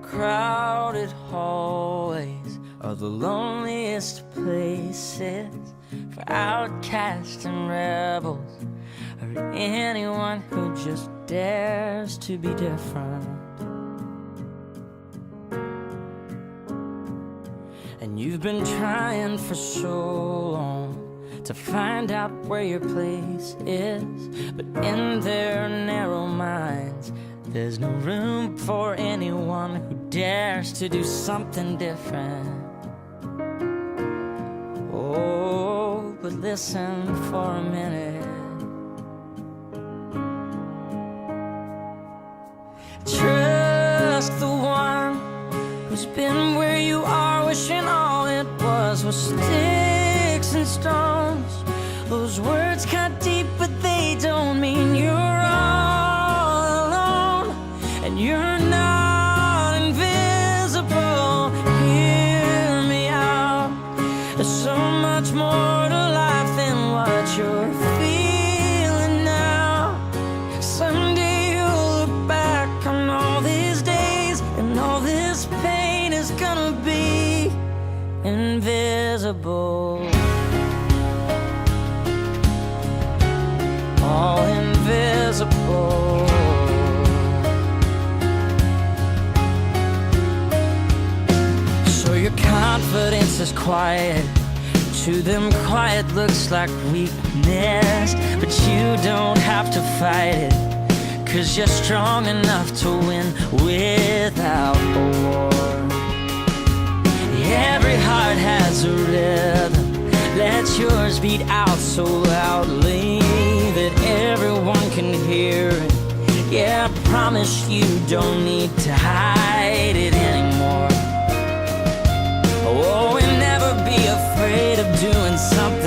Crowded hallways are the loneliest places for outcasts and rebels, or anyone who just dares to be different. And you've been trying for so long to find out where your place is, but in their narrow minds there's no room for anyone who dares to do something different. Oh, but listen for a minute. Trust the one who's been where you are, wishing all it was sticks and stones. Those words cut deep, but they don't mean you're all alone. And you're not invisible. Hear me out. There's so much more to life than what you're feeling now. Someday you'll look back on all these days, and all this pain is gonna be invisible. All invisible. So your confidence is quiet. To them quiet looks like weakness, but you don't have to fight it, 'cause you're strong enough to win without a war. Every heart has a rhythm. Let yours beat out so loudly that everyone can hear it. Yeah, I promise you don't need to hide it anymore. Oh, and never be afraid of doing something